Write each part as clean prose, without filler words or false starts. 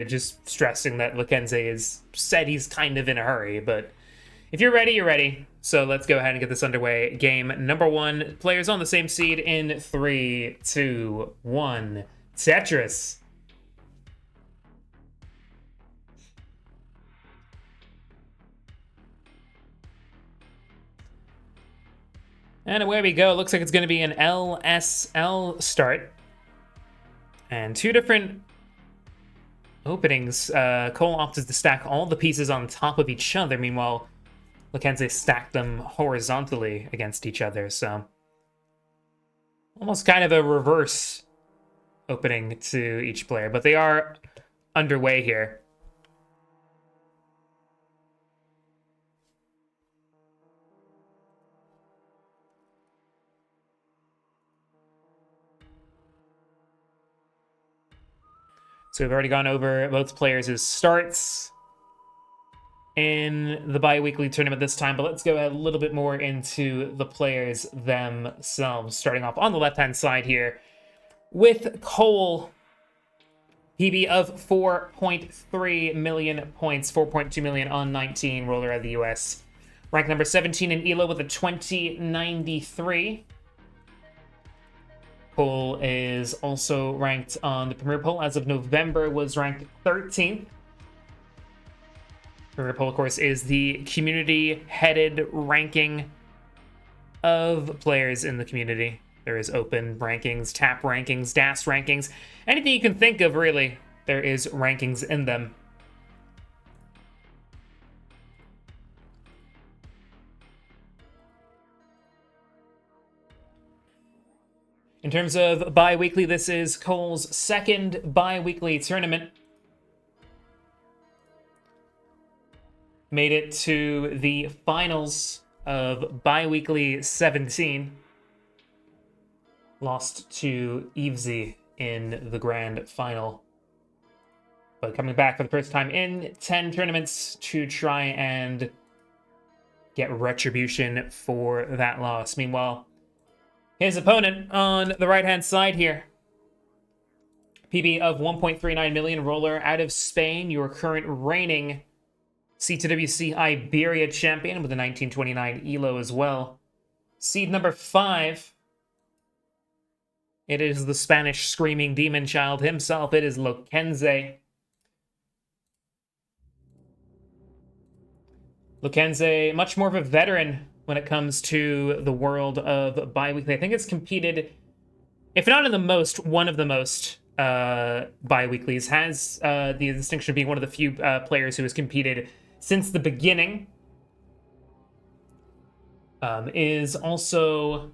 Just stressing that Lokenze is said he's kind of in a hurry, but if you're ready, you're ready. So let's go ahead and get this underway. Game number 1. Players on the same seed in 3, 2, 1. Tetris. And away we go. Looks like it's going to be an LSL start. And 2 different openings. Cole opted to stack all the pieces on top of each other. Meanwhile, Lokenze stacked them horizontally against each other. So almost kind of a reverse opening to each player. But they are underway here. So we've already gone over both players' starts in the bi-weekly tournament this time, but let's go a little bit more into the players themselves. Starting off on the left-hand side here with Cole, PB of 4.3 million points, 4.2 million on 19, roller out of the US. Rank number 17 in ELO with a 2093. Cole is also ranked on the Premier Poll. As of November, was ranked 13th. Premier Poll, of course, is the community-headed ranking of players in the community. There is open rankings, tap rankings, DAS rankings. Anything you can think of, really, there is rankings in them. In terms of bi-weekly, this is Cole's second bi-weekly tournament. Made it to the finals of bi-weekly 17. Lost to Evesy in the grand final. But coming back for the first time in 10 tournaments to try and get retribution for that loss. Meanwhile, his opponent on the right-hand side here. PB of 1.39 million, roller out of Spain, your current reigning CTWC Iberia champion with a 1929 ELO as well. Seed number 5. It is the Spanish screaming demon child himself. It is Lokenze. Lokenze, much more of a veteran when it comes to the world of bi-weekly. I think it's competed, if not in the most, one of the most bi-weeklies. Has the distinction of being one of the few players who has competed since the beginning. Is also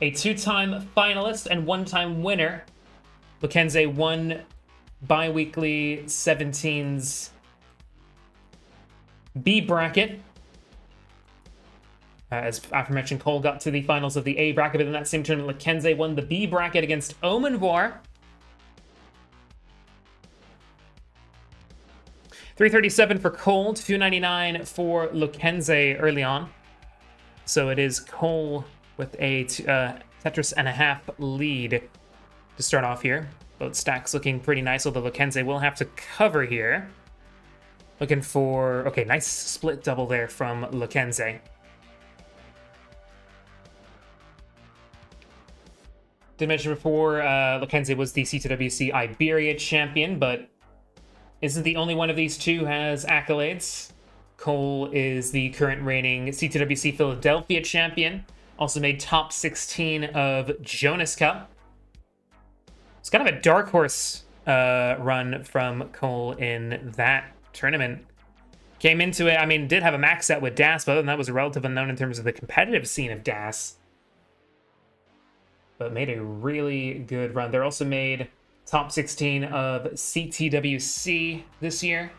a 2-time finalist and 1-time winner. Lokenze won bi-weekly 17's B bracket. As aforementioned, Cole got to the finals of the A bracket, but in that same tournament, Lokenze won the B bracket against Omenvoir. 337 for Cole, 299 for Lokenze early on. So it is Cole with a Tetris and a half lead to start off here. Both stacks looking pretty nice, although Lokenze will have to cover here. Looking for... Okay, nice split double there from Lokenze. Did mention before, Lokenze was the CTWC Iberia champion, but isn't the only one of these two has accolades. Cole is the current reigning CTWC Philadelphia champion. Also made top 16 of Jonas Cup. It's kind of a dark horse run from Cole in that tournament. Came into it, I mean, did have a max set with DAS, but other than that was a relative unknown in terms of the competitive scene of DAS. But made a really good run. They're also made top 16 of CTWC this year.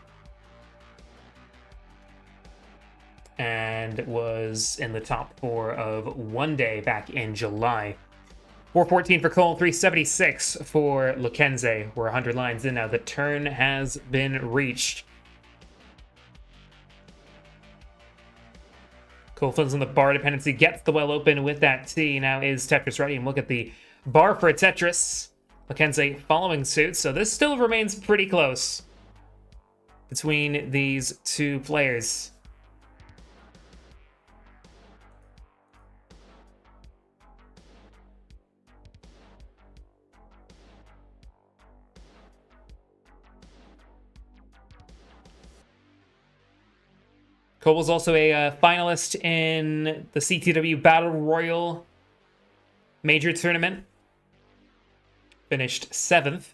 And was in the top 4 of One Day back in July. 414 for Cole, 376 for Lokenze. We're 100 lines in now. The turn has been reached. Cole fills in the bar dependency, gets the well open with that T. Now is Tetris ready? And look at the bar for a Tetris. Lokenze following suit, so this still remains pretty close between these two players. Cole was also a finalist in the CTW Battle Royal Major Tournament. Finished 7th.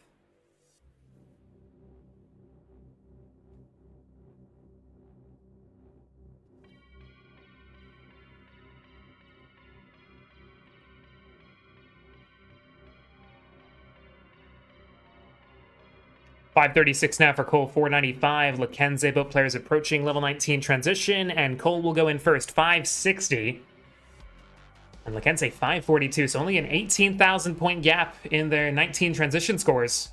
$536 now for Cole, $495. Lokenze, both players approaching level 19 transition, and Cole will go in first, $560. And Lokenze, $542, so only an 18,000 point gap in their 19 transition scores.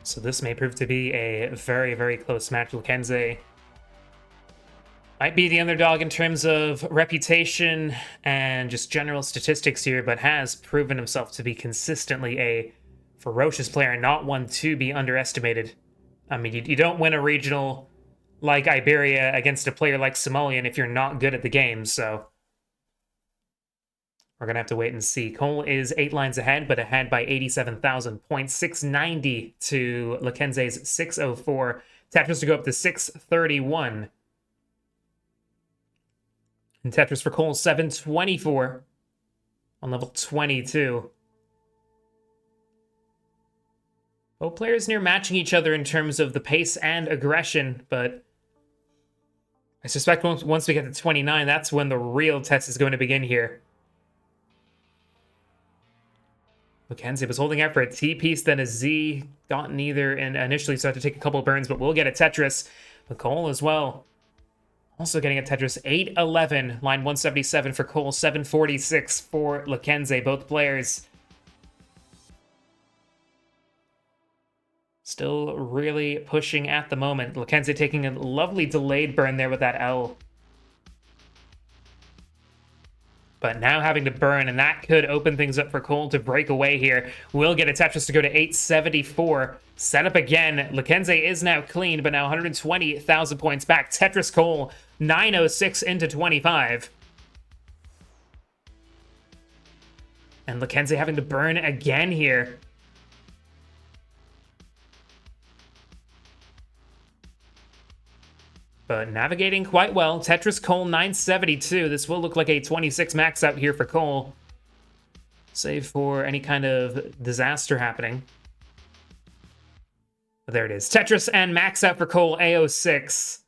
So this may prove to be a very, very close match. Lokenze might be the underdog in terms of reputation and just general statistics here, but has proven himself to be consistently a ferocious player, not one to be underestimated. I mean, you don't win a regional like Iberia against a player like Somalian if you're not good at the game, so we're going to have to wait and see. Cole is 8 lines ahead, but ahead by 87,000 points. 690 to Lokenze's 604. Tetris to go up to 631. And Tetris for Cole, 724 on level 22. Both players near matching each other in terms of the pace and aggression, but I suspect once we get to 29, that's when the real test is going to begin here. Lokenze was holding out for a T piece, then a Z, got neither, and initially so had to take a couple of burns, but we'll get a Tetris. But Cole as well. Also getting a Tetris, 811, line 177 for Cole, 746 for Lokenze, both players. Still really pushing at the moment. Lokenze taking a lovely delayed burn there with that L. But now having to burn, and that could open things up for Cole to break away here. We'll get a Tetris to go to 874. Set up again. Lokenze is now clean, but now 120,000 points back. Tetris Cole, 906 into 25. And Lokenze having to burn again here. But navigating quite well. Tetris Cole, 972. This will look like a 26 max out here for Cole. Save for any kind of disaster happening. But there it is. Tetris and max out for Cole, A06.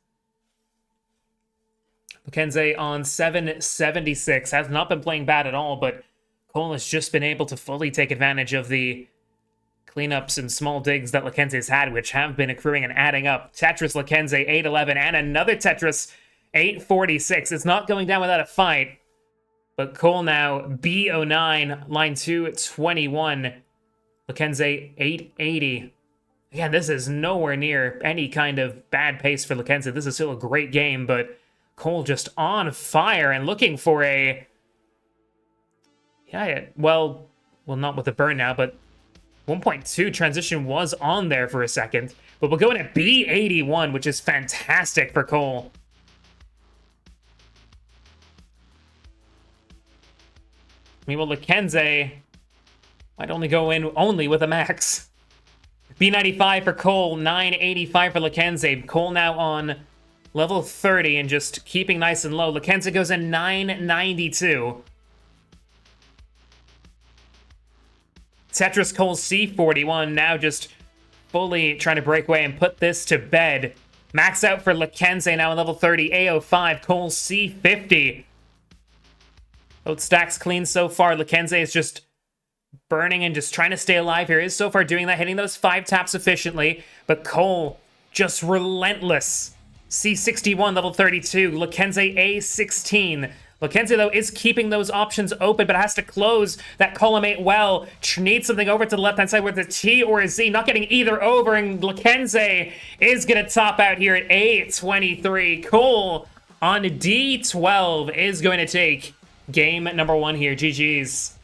Lokenze on 776. Has not been playing bad at all, but Cole has just been able to fully take advantage of the cleanups and small digs that Lokenze's had, which have been accruing and adding up. Tetris Lokenze, 811, and another Tetris, 846. It's not going down without a fight. But Cole now, B09, line 221. Lokenze, 880. Again, this is nowhere near any kind of bad pace for Lokenze. This is still a great game, but Cole just on fire and looking for a... Yeah, well, not with the burn now, but 1.2 transition was on there for a second, but we'll go in at B81, which is fantastic for Cole. Meanwhile, Lokenze might only go in only with a max. B95 for Cole, 985 for Lokenze. Cole now on level 30 and just keeping nice and low. Lokenze goes in 992. Tetris Cole C41 now just fully trying to break away and put this to bed. Max out for Lokenze now on level 30. A05, Cole C50. Both stacks clean so far. Lokenze is just burning and just trying to stay alive here. Is so far doing that, hitting those 5 taps efficiently. But Cole just relentless. C61, level 32. Lokenze A16. Lokenze, though, is keeping those options open, but has to close that column 8 well. Needs something over to the left-hand side with a T or a Z. Not getting either over, and Lokenze is going to top out here at 8:23. Cole on D12 is going to take game number 1 here. GG's.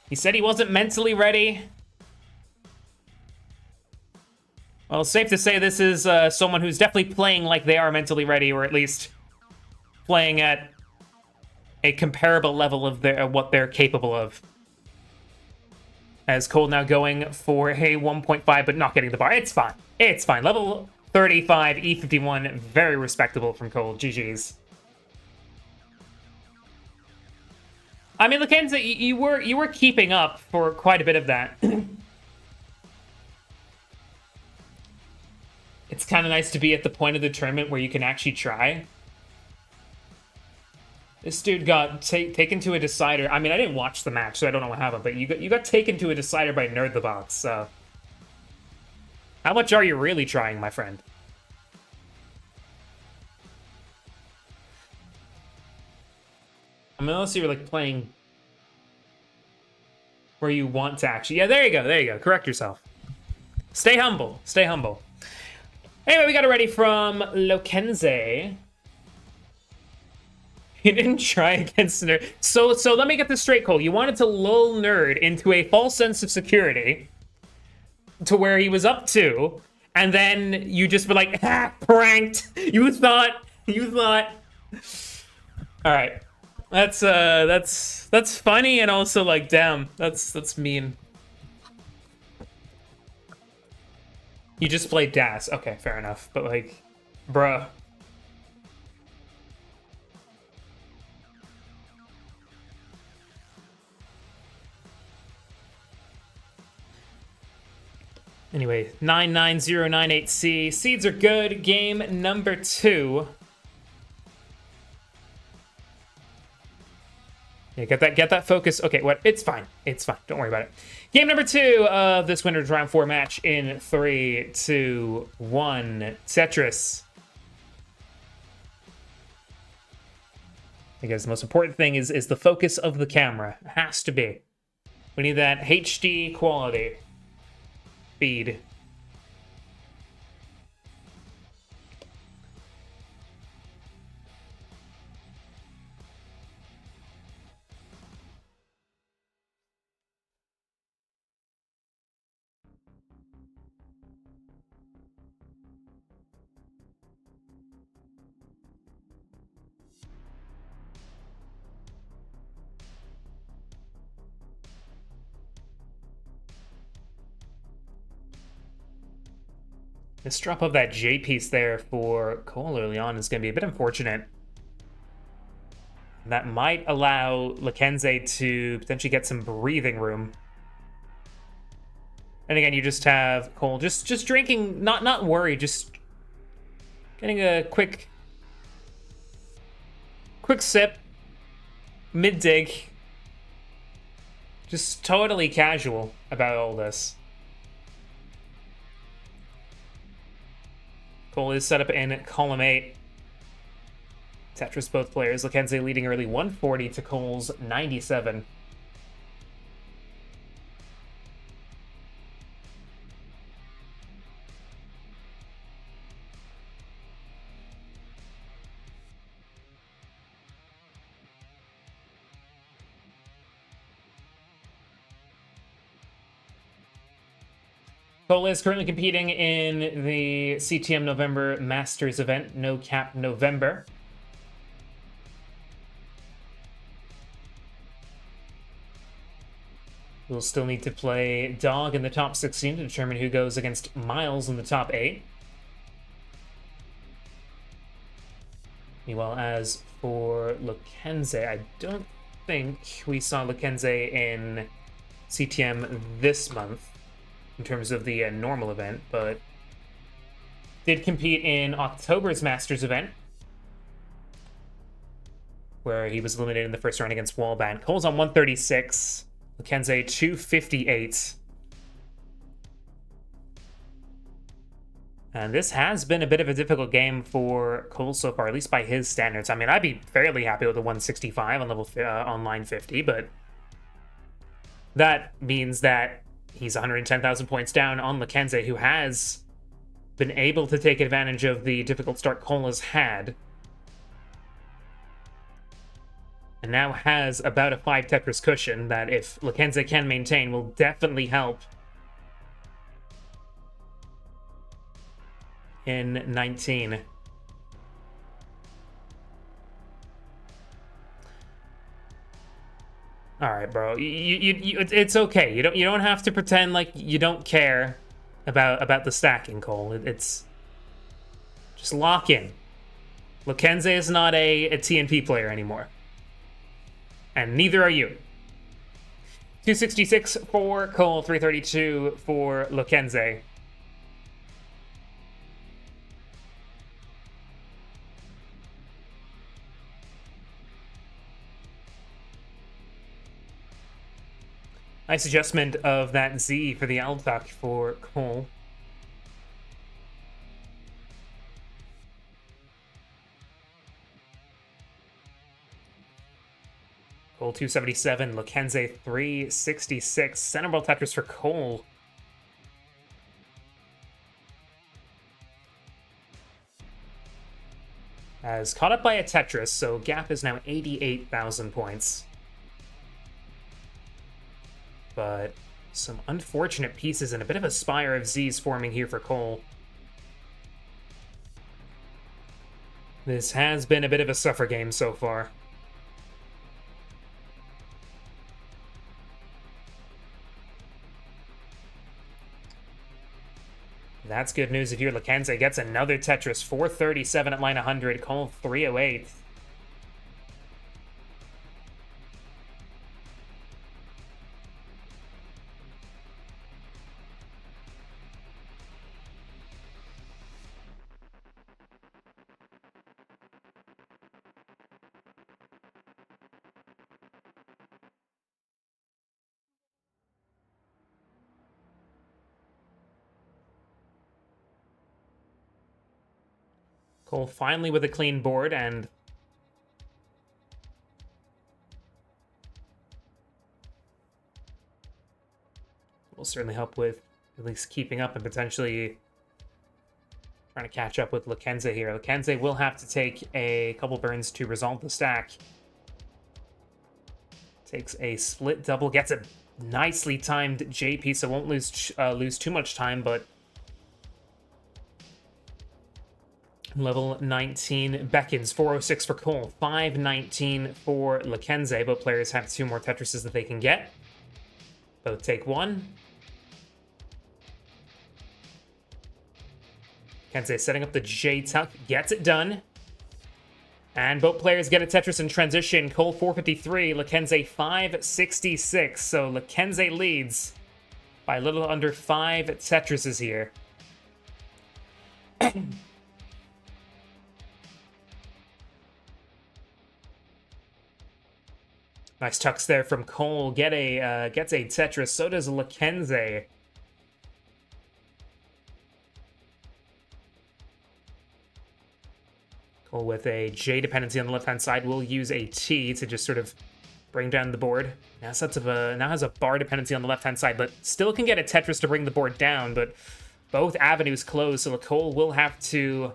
He said he wasn't mentally ready. Well, it's safe to say this is someone who's definitely playing like they are mentally ready, or at least playing at a comparable level of what they're capable of. As Cole now going for a 1.5, but not getting the bar. It's fine. It's fine. Level 35, E51, very respectable from Cole. GG's. I mean, Lokenze, you were keeping up for quite a bit of that. It's kind of nice to be at the point of the tournament where you can actually try. This dude got taken to a decider. I mean, I didn't watch the match, so I don't know what happened, but you got taken to a decider by Nerd the Box, so... How much are you really trying, my friend? I mean, unless you're, like, playing where you want to actually... Yeah, there you go. Correct yourself. Stay humble. Stay humble. Anyway, we got it ready from Lokenze. He didn't try against Nerd. So let me get this straight, Cole. You wanted to lull Nerd into a false sense of security to where he was up to, and then you just were like, ah, pranked. You thought. All right. That's funny, and also like, damn, that's mean. You just played Das. Okay, fair enough. But like, bruh. Anyway, 99098C. Seeds are good. Game number 2. Yeah, get that focus. Okay, what? It's fine. It's fine. Don't worry about it. Game number 2 of this winner's round 4 match in 3, 2, 1. Tetris. I guess the most important thing is the focus of the camera. It has to be. We need that HD quality. Feed. This drop of that J piece there for Cole early on is going to be a bit unfortunate. That might allow Lokenze to potentially get some breathing room. And again, you just have Cole just drinking, not worried, just getting a quick sip, mid-dig. Just totally casual about all this. Cole is set up in column 8. Tetris both players. Lokenze leading early 140 to Cole's 97. Cole is currently competing in the CTM November Masters event, No Cap November. We'll still need to play Dog in the top 16 to determine who goes against Miles in the top 8. Meanwhile, as for Lokenze, I don't think we saw Lokenze in CTM this month in terms of the normal event, but did compete in October's Masters event, where he was eliminated in the first round against Wallband. Cole's on 136, Lokenze 258. And this has been a bit of a difficult game for Cole so far, at least by his standards. I mean, I'd be fairly happy with a 165 on level on line 50, but that means that he's 110,000 points down on Lokenze, who has been able to take advantage of the difficult start Cole has had, and now has about a 5 Tetris cushion that, if Lokenze can maintain, will definitely help in 19. All right, bro. It's okay. You don't have to pretend like you don't care about the stacking, Cole. It's just lock in. Lokenze is not a TNP player anymore, and neither are you. 266 for Cole, 332 for Lokenze. Nice adjustment of that Z for the Altach for Cole. Cole 277, Lokenze 366. Center ball Tetris for Cole. As caught up by a Tetris, so gap is now 88,000 points. But some unfortunate pieces and a bit of a spire of Z's forming here for Cole. This has been a bit of a suffer game so far. That's good news if you're Lokenze. Gets another Tetris, 437 at line 100, Cole 308. Cole finally with a clean board, and will certainly help with at least keeping up and potentially trying to catch up with Lokenze here. Lokenze will have to take a couple burns to resolve the stack. Takes a split double, gets a nicely timed JP, so won't lose too much time, but level 19 beckons. 406 for Cole, 519 for Lokenze. Both players have 2 more Tetrises that they can get. Both take 1. Lokenze setting up the J-Tuck, gets it done. And both players get a Tetris in transition. Cole 453, Lokenze 566. So Lokenze leads by a little under 5 Tetrises here. Nice tucks there from Cole. Gets a Tetris. So does Lokenze. Cole with a J dependency on the left-hand side will use a T to just sort of bring down the board. Now has a bar dependency on the left-hand side, but still can get a Tetris to bring the board down. But both avenues closed, so Cole will have to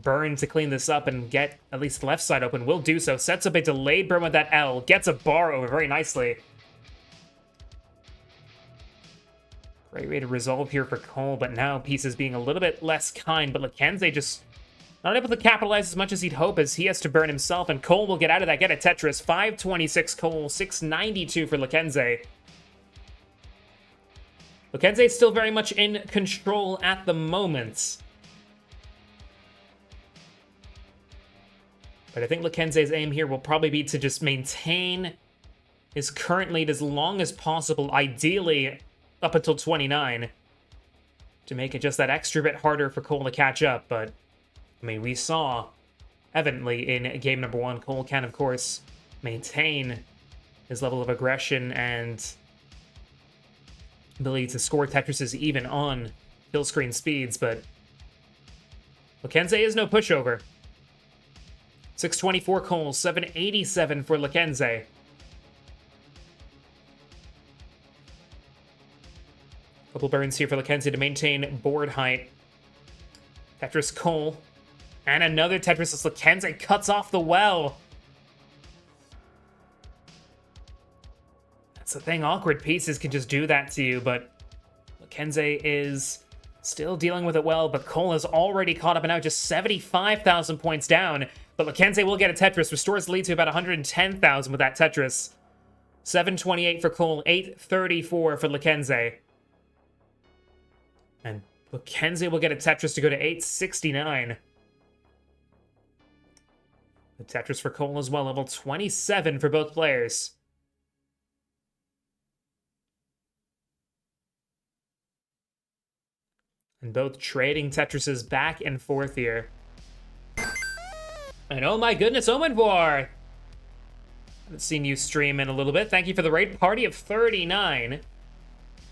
burn to clean this up and get at least the left side open. Will do so. Sets up a delayed burn with that L. Gets a bar over very nicely. Great way to resolve here for Cole, but now pieces being a little bit less kind. But Lokenze just not able to capitalize as much as he'd hope, as he has to burn himself, and Cole will get out of that. Get a Tetris. 526 Cole, 692 for Lokenze. Lokenze is still very much in control at the moment. But I think Lokenze's aim here will probably be to just maintain his current lead as long as possible, ideally up until 29, to make it just that extra bit harder for Cole to catch up. But, I mean, we saw evidently in game number 1, Cole can, of course, maintain his level of aggression and ability to score Tetrises even on kill screen speeds, but Lokenze is no pushover. 624 Cole, 787 for Lokenze. Couple burns here for Lokenze to maintain board height. Tetris Cole. And another Tetris as Lokenze cuts off the well. That's the thing, awkward pieces can just do that to you, but Lokenze is still dealing with it well, but Cole is already caught up and now just 75,000 points down. But Lokenze will get a Tetris, restores the lead to about 110,000 with that Tetris. 728 for Cole, 834 for Lokenze. And Lokenze will get a Tetris to go to 869. The Tetris for Cole as well, level 27 for both players. And both trading Tetrises back and forth here. And oh my goodness, Omenvor! Haven't seen you stream in a little bit. Thank you for the raid. Party of 39.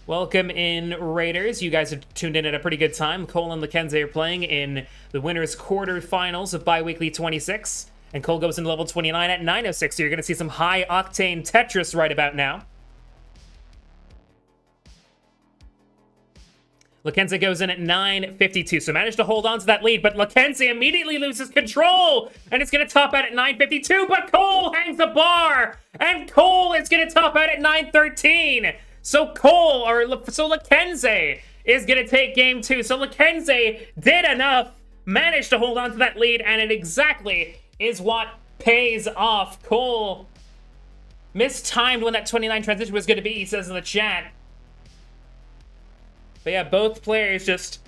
Welcome in, Raiders. You guys have tuned in at a pretty good time. Cole and Lokenze are playing in the winners' quarterfinals of Bi-Weekly 26. And Cole goes into level 29 at 906, so you're going to see some high-octane Tetris right about now. Lokenze goes in at 952, so managed to hold on to that lead, but Lokenze immediately loses control, and it's going to top out at 952, but Cole hangs the bar, and Cole is going to top out at 913. So Lokenze is going to take game 2. So Lokenze did enough, managed to hold on to that lead, and it exactly is what pays off. Cole mistimed when that 29 transition was going to be, he says in the chat. But yeah, both players just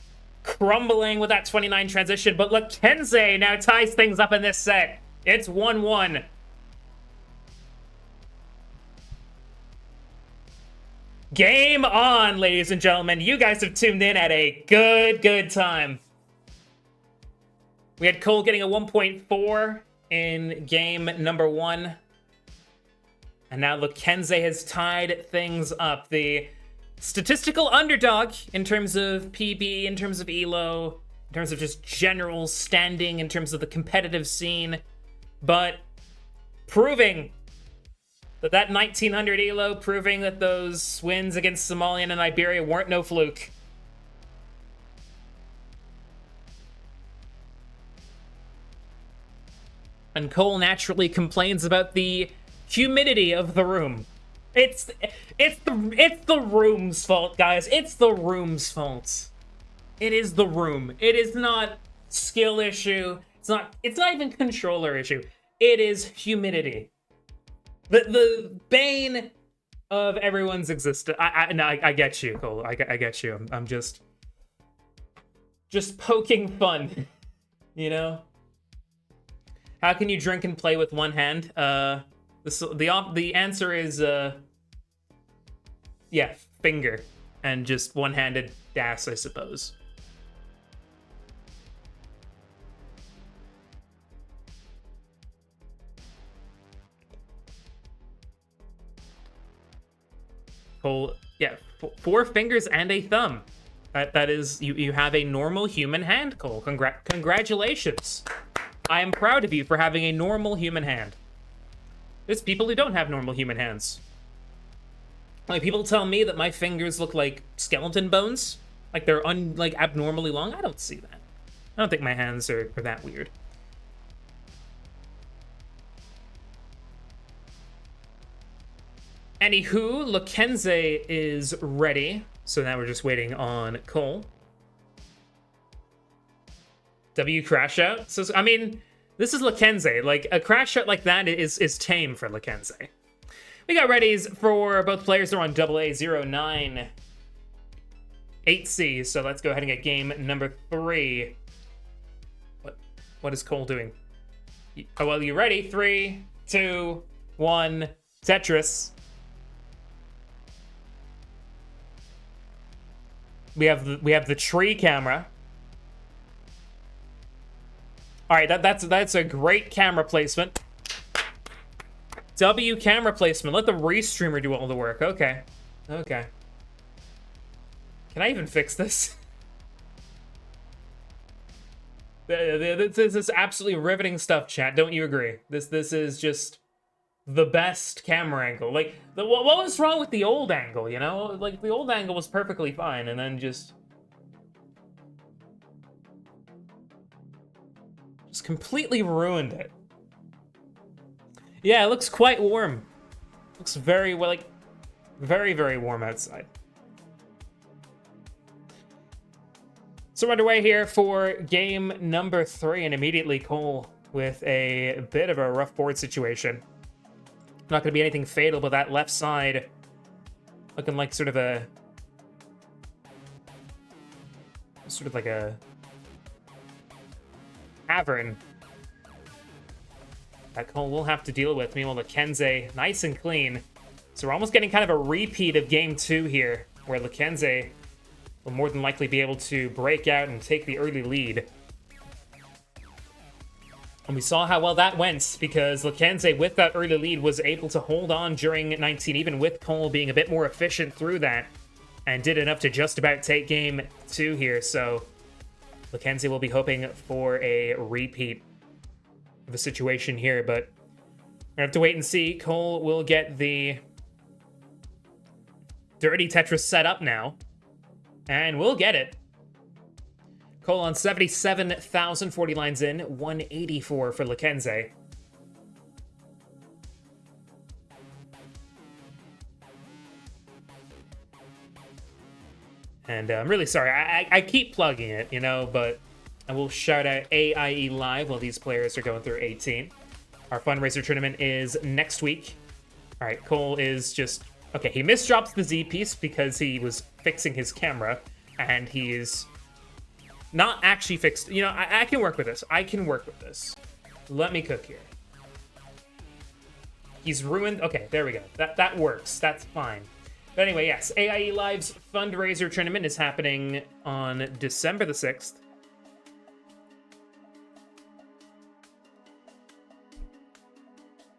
crumbling with that 29 transition. But Lokenze now ties things up in this set. It's 1-1. Game on, ladies and gentlemen. You guys have tuned in at a good time. We had Cole getting a 1.4 in game number 1. And now Lokenze has tied things up. The statistical underdog in terms of PB, in terms of ELO, in terms of just general standing, in terms of the competitive scene, but proving that 1900 ELO, proving that those wins against Somalia and Iberia weren't no fluke. And Cole naturally complains about the humidity of the room. It's the room's fault, guys. It's the room's fault. It is the room. It is not skill issue. It's not even controller issue. It is humidity. The bane of everyone's existence. I get you, Cole. I get you. I'm just poking fun. You know? How can you drink and play with one hand? The answer is yeah, finger, and just one-handed dash, I suppose. Cole, yeah, 4 fingers and a thumb. That is, you have a normal human hand, Cole. Congratulations. I am proud of you for having a normal human hand. There's people who don't have normal human hands. Like, people tell me that my fingers look like skeleton bones. Like, they're abnormally long. I don't see that. I don't think my hands are that weird. Anywho, Lokenze is ready. So now we're just waiting on Cole. W crash out. So, I mean, this is Lokenze. Like, a crash out like that is tame for Lokenze. We got readies for both players. They're on AA09-8C. So let's go ahead and get game number 3. What is Cole doing? Oh, well, you ready? 3, 2, 1, Tetris. We have the tree camera. All right, that's a great camera placement. W camera placement. Let the restreamer do all the work. Okay. Okay. Can I even fix this? This is absolutely riveting stuff, chat. Don't you agree? This is just the best camera angle. Like, what was wrong with the old angle, you know? Like, the old angle was perfectly fine, and then just completely ruined it. Yeah, it looks quite warm. Looks very, well, like, very, very warm outside. So we're underway here for game number 3, and immediately Cole with a bit of a rough board situation. Not going to be anything fatal, but that left side looking like sort of like a cavern that Cole will have to deal with. Meanwhile, Lokenze, nice and clean. So we're almost getting kind of a repeat of game 2 here, where Lokenze will more than likely be able to break out and take the early lead. And we saw how well that went, because Lokenze, with that early lead, was able to hold on during 19, even with Cole being a bit more efficient through that, and did enough to just about take game 2 here. So Lokenze will be hoping for a repeat of the situation here, but we have to wait and see. Cole will get the dirty Tetris set up now, and we'll get it. Cole on 77,000, 40 lines in, 184 for Lokenze. And I'm really sorry, I keep plugging it, you know, but I will shout out AIE Live while these players are going through 18. Our fundraiser tournament is next week. All right, Cole is just... Okay, he misdrops the Z piece because he was fixing his camera, and he is not actually fixed. You know, I can work with this. I can work with this. Let me cook here. He's ruined... Okay, there we go. That works. That's fine. But anyway, yes, AIE Live's fundraiser tournament is happening on December the 6th.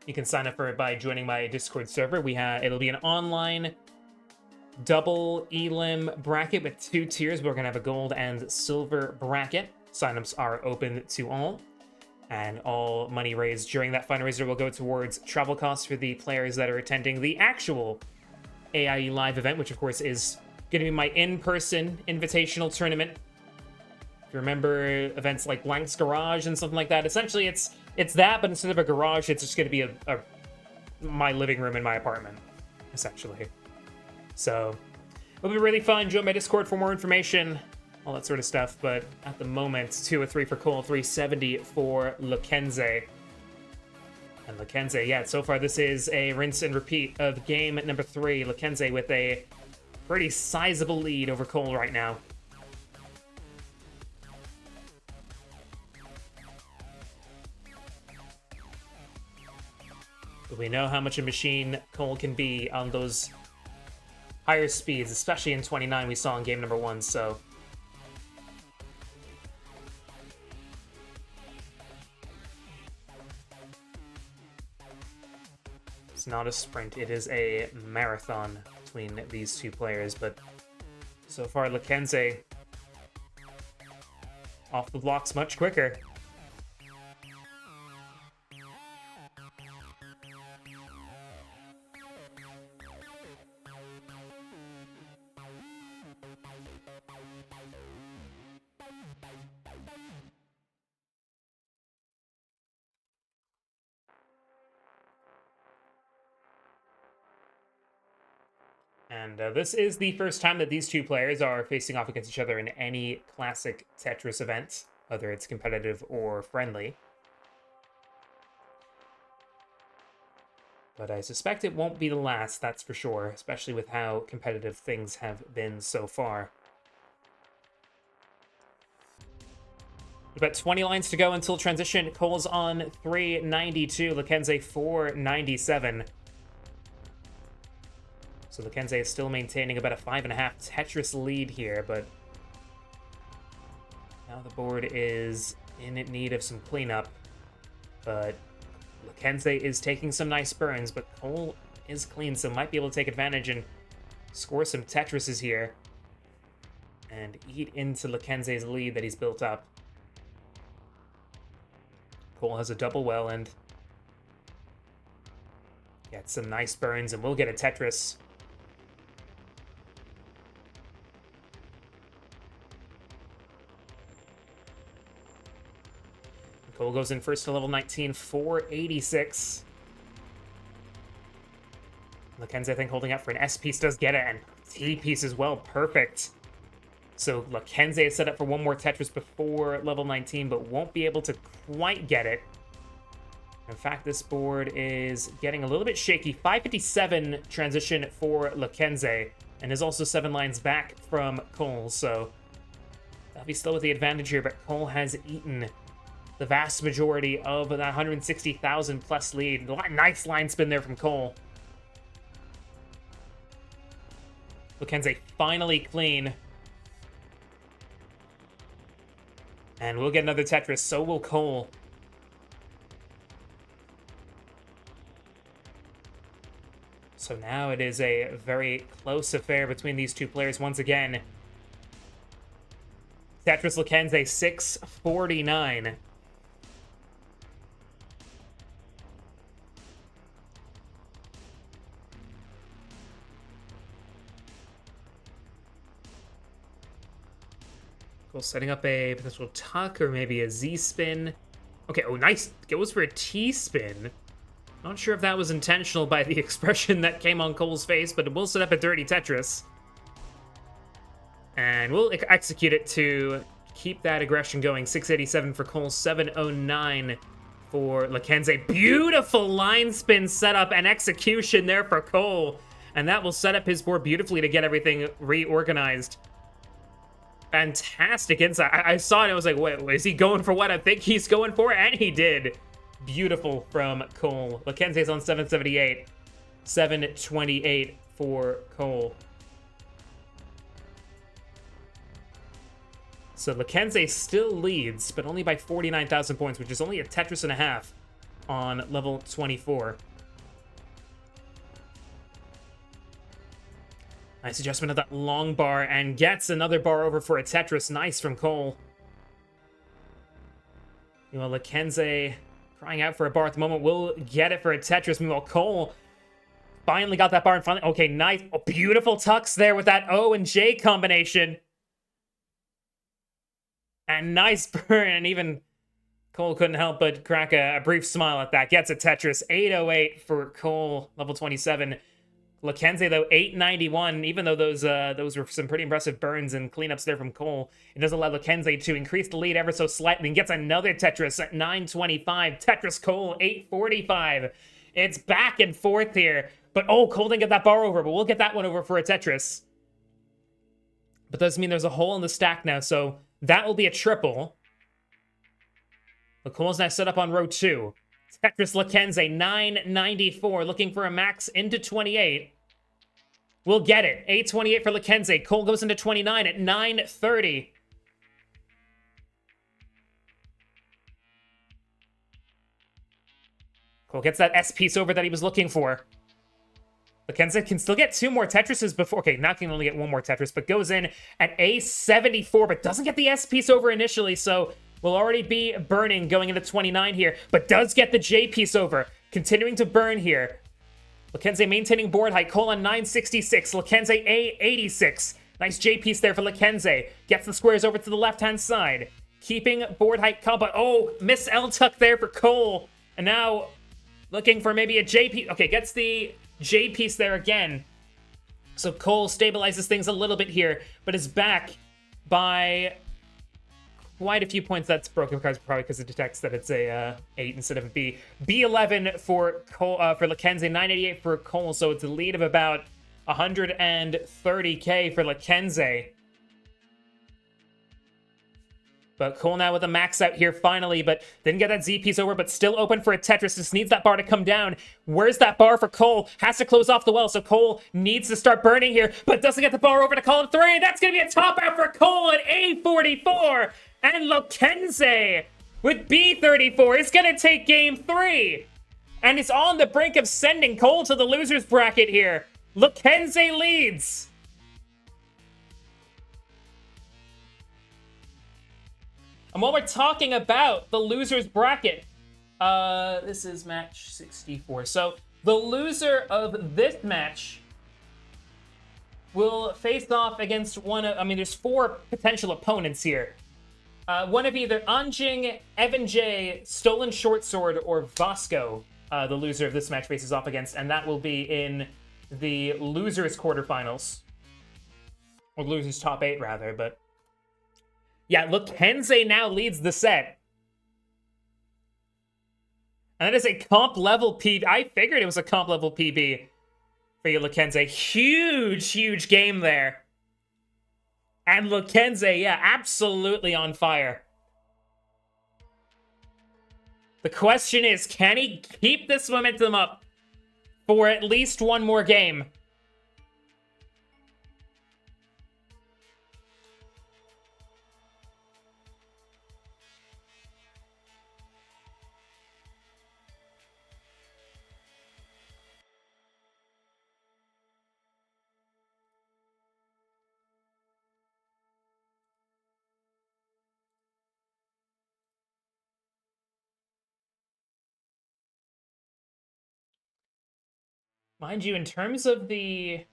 You can sign up for it by joining my Discord server. It'll be an online double elim bracket with 2 tiers. We're gonna have a gold and silver bracket. Signups are open to all, and all money raised during that fundraiser will go towards travel costs for the players that are attending the actual AIE Live event, which of course is going to be my in-person invitational tournament. If you remember events like Blank's Garage and something like that, essentially it's that, but instead of a garage, it's just going to be my living room in my apartment, essentially. So it'll be really fun. Join my Discord for more information, all that sort of stuff. But at the moment, 203 for Cole, 370 for Lokenze. And Lokenze, yeah, so far this is a rinse and repeat of game number 3. Lokenze with a pretty sizable lead over Cole right now. But we know how much a machine Cole can be on those higher speeds, especially in 29 we saw in game number 1, so... It's not a sprint, it is a marathon between these two players, but so far Lokenze off the blocks much quicker. And this is the first time that these two players are facing off against each other in any classic Tetris event, whether it's competitive or friendly. But I suspect it won't be the last, that's for sure, especially with how competitive things have been so far. About 20 lines to go until transition. Cole's on 392, Lokenze 497. So Lokenze is still maintaining about a 5.5 Tetris lead here, but now the board is in need of some cleanup. But Lokenze is taking some nice burns, but Cole is clean, so might be able to take advantage and score some Tetrises here and eat into Lokenze's lead that he's built up. Cole has a double well and gets some nice burns, and we'll get a Tetris. Cole goes in first to level 19, 486. Lokenze, I think, holding out for an S piece, does get it, and T piece as well. Perfect. So Lokenze is set up for one more Tetris before level 19, but won't be able to quite get it. In fact, this board is getting a little bit shaky. 557 transition for Lokenze, and is also 7 lines back from Cole, so that'll be still with the advantage here, but Cole has eaten the vast majority of that 160,000 plus lead. Nice line spin there from Cole. Lokenze finally clean. And we'll get another Tetris, so will Cole. So now it is a very close affair between these two players once again. Tetris Lokenze, 649. Setting up a potential tuck or maybe a Z spin. Okay, oh, nice. Goes for a T spin. Not sure if that was intentional by the expression that came on Cole's face, but it will set up a dirty Tetris. And we'll execute it to keep that aggression going. 687 for Cole, 709 for Lokenze. Beautiful line spin setup and execution there for Cole. And that will set up his board beautifully to get everything reorganized. Fantastic insight. I saw it and I was like, wait, is he going for what I think he's going for? And he did. Beautiful from Cole. Lokenze's on 778. 728 for Cole. So Lokenze still leads, but only by 49,000 points, which is only a Tetris and a half on level 24. Nice adjustment of that long bar, and gets another bar over for a Tetris. Nice from Cole. Meanwhile, Lokenze crying out for a bar at the moment. Will get it for a Tetris. Meanwhile, Cole finally got that bar and finally... Okay, nice. Oh, beautiful tucks there with that O and J combination. And nice burn, and even Cole couldn't help but crack a brief smile at that. Gets a Tetris. 808 for Cole, level 27. Lokenze, though, 891, even though those were some pretty impressive burns and cleanups there from Cole. It does allow Lokenze to increase the lead ever so slightly and gets another Tetris at 925. Tetris Cole, 845. It's back and forth here. But, oh, Cole didn't get that bar over, but we'll get that one over for a Tetris. But does mean there's a hole in the stack now, so that will be a triple. But Cole's now set up on row 2. Tetris Lokenze, 994, looking for a max into 28. We'll get it. 828 for Lokenze. Cole goes into 29 at 930. Cole gets that S piece over that he was looking for. Lokenze can still get 2 more Tetrises before... Okay, not can only get 1 more Tetris, but goes in at A74, but doesn't get the S piece over initially, so will already be burning going into 29 here, but does get the J piece over. Continuing to burn here. Lokenze maintaining board height. Cole on 966. Lokenze A86. Nice J piece there for Lokenze. Gets the squares over to the left-hand side. Keeping board height combo. Oh, miss L tuck there for Cole. And now looking for maybe a J piece. Okay, gets the J piece there again. So Cole stabilizes things a little bit here, but is back by quite a few points. That's broken cards probably because it detects that it's a 8 instead of a B. B11 for Cole, for Lokenze, 988 for Cole, so it's a lead of about 130k for Lokenze. But Cole now with a max out here finally, but didn't get that Z piece over, but still open for a Tetris. Just needs that bar to come down. Where's that bar for Cole? Has to close off the well, so Cole needs to start burning here, but doesn't get the bar over to call it 3. That's going to be a top out for Cole at A44. And Lokenze with B34 is going to take game 3. And is on the brink of sending Cole to the loser's bracket here. Lokenze leads. And while we're talking about the loser's bracket, This is match 64. So the loser of this match will face off against one of, I mean, there's 4 potential opponents here. One of either Anjing, Evan J, Stolen Short Sword, or Vasco, the loser of this match faces off against, and that will be in the losers quarterfinals. Or losers top 8, rather, but... Yeah, Lokenze now leads the set. And that is a comp level PB. I figured it was a comp level PB for you, Lokenze. Huge, huge game there. And Lokenze, yeah, absolutely on fire. The question is, can he keep this momentum up for at least one more game? Mind you, in terms of the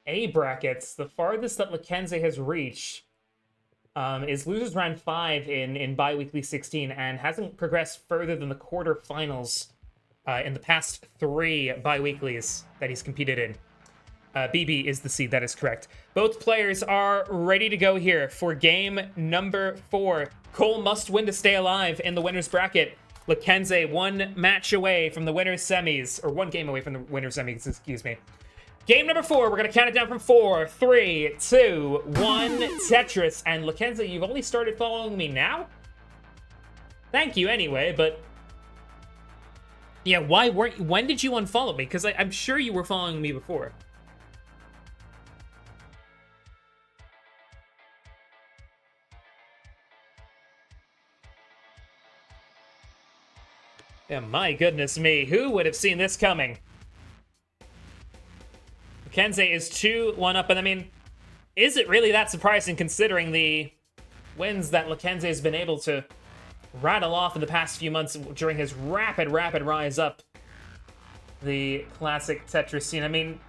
A brackets, the farthest that Lokenze has reached is losers round 5 in bi-weekly 16 and hasn't progressed further than the quarterfinals in the past 3 bi-weeklies that he's competed in. BB is the seed, that is correct. Both players are ready to go here for game number 4. Cole must win to stay alive in the winner's bracket. Lokenze 1 match away from the winner's semis, or 1 game away from the winner's semis, excuse me. Game number 4, we're going to count it down from 4, 3, 2, 1, Tetris. And Lokenze, you've only started following me now? Thank you anyway, but... Yeah, when did you unfollow me? Because I'm sure you were following me before. Yeah, my goodness me, who would have seen this coming? Lokenze is 2-1 up, and I mean, is it really that surprising considering the wins that Lokenze has been able to rattle off in the past few months during his rapid rise up the classic Tetris scene? I mean,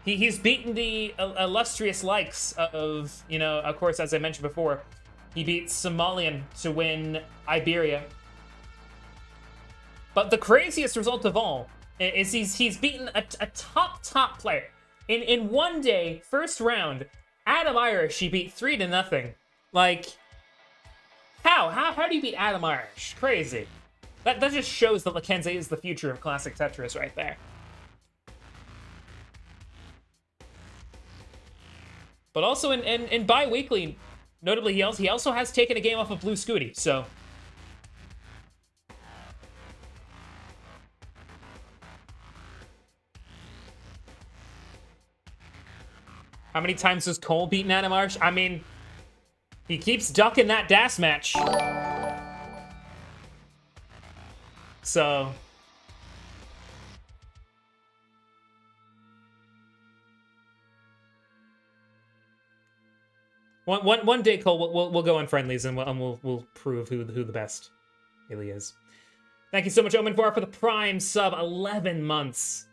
he's beaten the illustrious likes of, you know, of course, as I mentioned before, he beat Somalian to win Iberia. But the craziest result of all is he's beaten a top player. In one day, first round, Adam Irish, he beat 3-0. Like, how do you beat Adam Irish? Crazy. That just shows that Lokenze is the future of classic Tetris right there. But also in bi-weekly, notably, he also has taken a game off of Blue Scooty, so... How many times has Cole beaten Adam Irish? I mean, he keeps ducking that DAS match. So... One day, Cole, we'll go in friendlies and we'll prove who the best really is. Thank you so much, Omenvor, for the Prime sub, 11 months.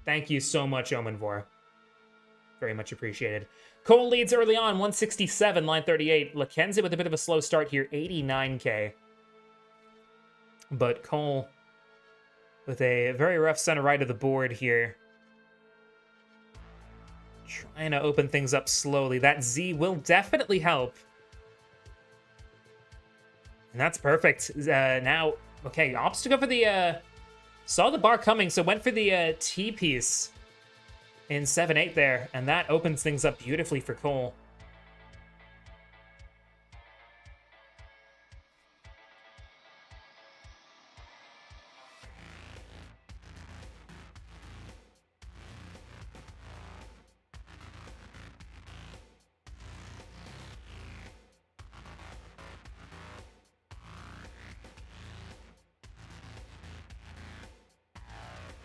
Thank you so much, Omenvor. Very much appreciated. Cole leads early on, 167, line 38. Lokenze with a bit of a slow start here, 89k. But Cole with a very rough center right of the board here. Trying to open things up slowly. That Z will definitely help. And that's perfect. Now, okay, opts to go for the... saw the bar coming, so went for the T-piece in 7-8 there, and that opens things up beautifully for Cole.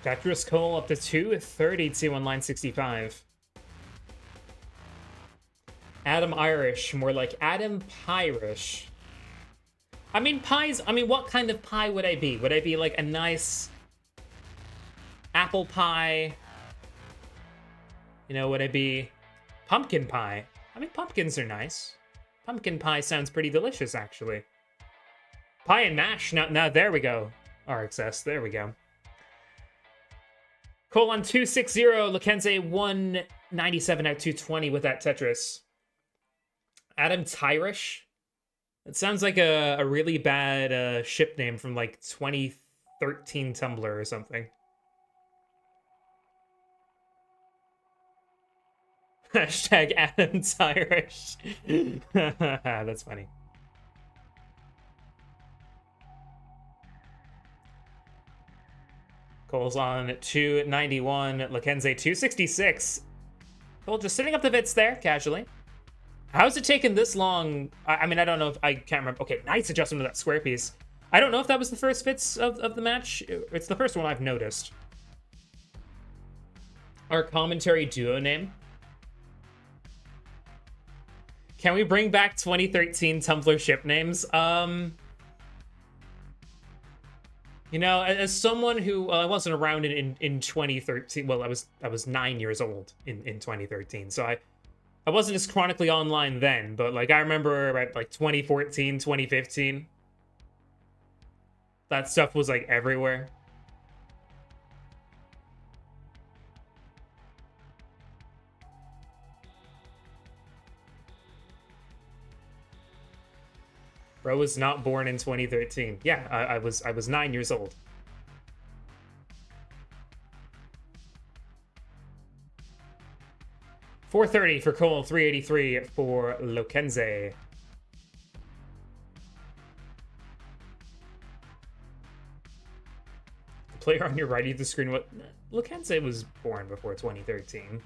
Tetris Cole up to 232 on line 65. Adam Irish, more like Adam Pyrish. I mean, pies, I mean, what kind of pie would I be? Would I be like a nice apple pie? You know, would I be pumpkin pie? I mean, pumpkins are nice. Pumpkin pie sounds pretty delicious, actually. Pie and mash. Now there we go. RXS, there we go. Colon 260, Lokenze 197 out 220 with that Tetris. Adamirishxp. It sounds like a really bad ship name from like 2013 Tumblr or something. Hashtag adamirishxp. That's funny. Cole's on 291, Lokenze 266. Cole just sitting up the bits there, casually. How's it taken this long? I mean, I don't know if I can't remember. Okay, nice adjustment to that square piece. I don't know if that was the first fits of the match. It's the first one I've noticed. Our commentary duo name. Can we bring back 2013 Tumblr ship names? You know, as someone who I wasn't around in 2013. Well, I was 9 years old in 2013, so I wasn't as chronically online then. But like I remember about like 2014, 2015, that stuff was like everywhere. Bro was not born in 2013. Yeah, I was 9 years old. $430 for Cole, 383 for Lokenze. The player on your right of the screen. What? Lokenze was born before 2013.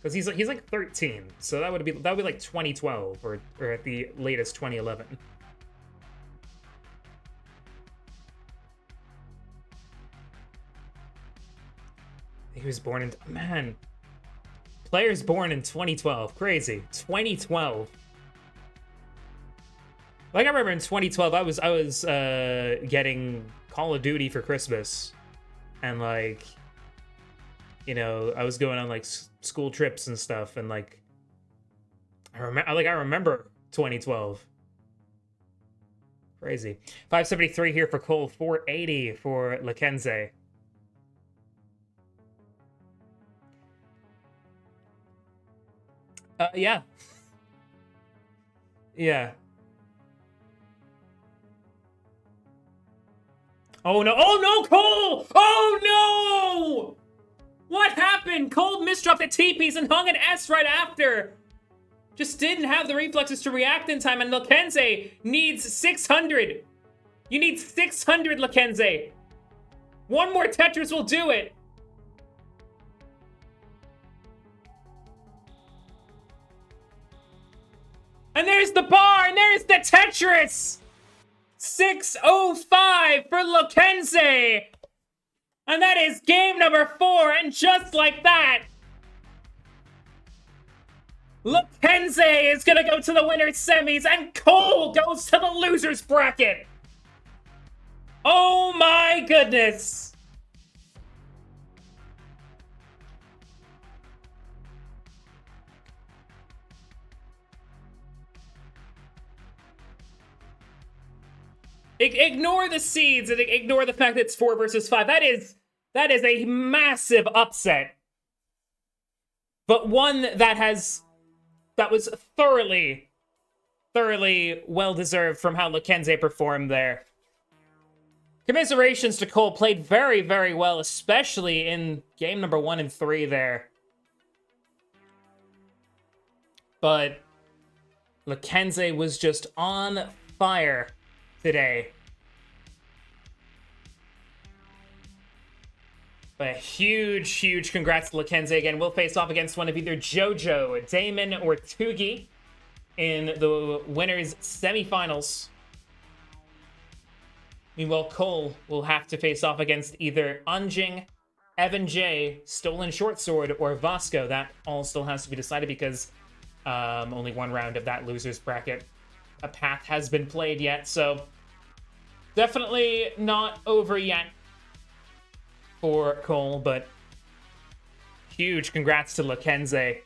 Because he's like 13, so that would be like 2012 or at the latest 2011. He was born in players born in 2012, crazy. 2012. Like I remember in 2012, I was getting Call of Duty for Christmas, and like, you know, I was going on like school trips and stuff, and like I remember 2012. Crazy. 573 here for Cole, 480 for Lokenze. Yeah. Yeah. Oh no! Oh no, Cole! Oh no! What happened? Cole misdropped the T-piece and hung an S right after. Just didn't have the reflexes to react in time, and Lokenze needs 600. You need 600, Lokenze. One more Tetris will do it. And there's the bar, and there's the Tetris. 605 for Lokenze. And that is game number 4, and just like that, Lokenze is gonna go to the winner's semis, and Cole goes to the loser's bracket. Oh my goodness. Ignore the seeds and ignore the fact that it's 4 versus 5. That is a massive upset. But one that was thoroughly well-deserved from how Lokenze performed there. Commiserations to Cole, played very, very well, especially in game number 1 and 3 there. But Lokenze was just on fire today. But a huge congrats to Lokenze again. We'll face off against one of either Jojo, Damon, or Tugi in the winners' semifinals. Meanwhile, Cole will have to face off against either Unjing, Evan J, Stolen Short Sword, or Vasco. That all still has to be decided because only one round of that loser's bracket a path has been played yet, so definitely not over yet for Cole, but huge congrats to Lokenze.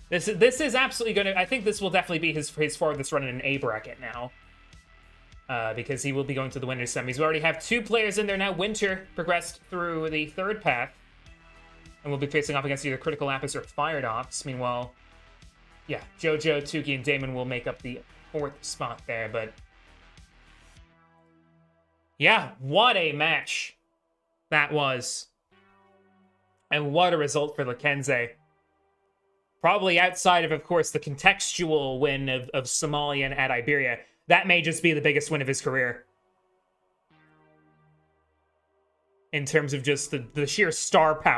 This is absolutely going to... I think this will definitely be his farthest run in an A bracket now. Because he will be going to the Winter Semis. We already have 2 players in there now. Winter progressed through the 3rd path. And we'll be facing off against either Critical Lapis or Fired Ops. Meanwhile, yeah, Jojo, Tuki, and Damon will make up the 4th spot there, but... yeah, what a match that was. And what a result for Lokenze. Probably outside of course, the contextual win of Somalia at Iberia. That may just be the biggest win of his career. In terms of just the sheer star power.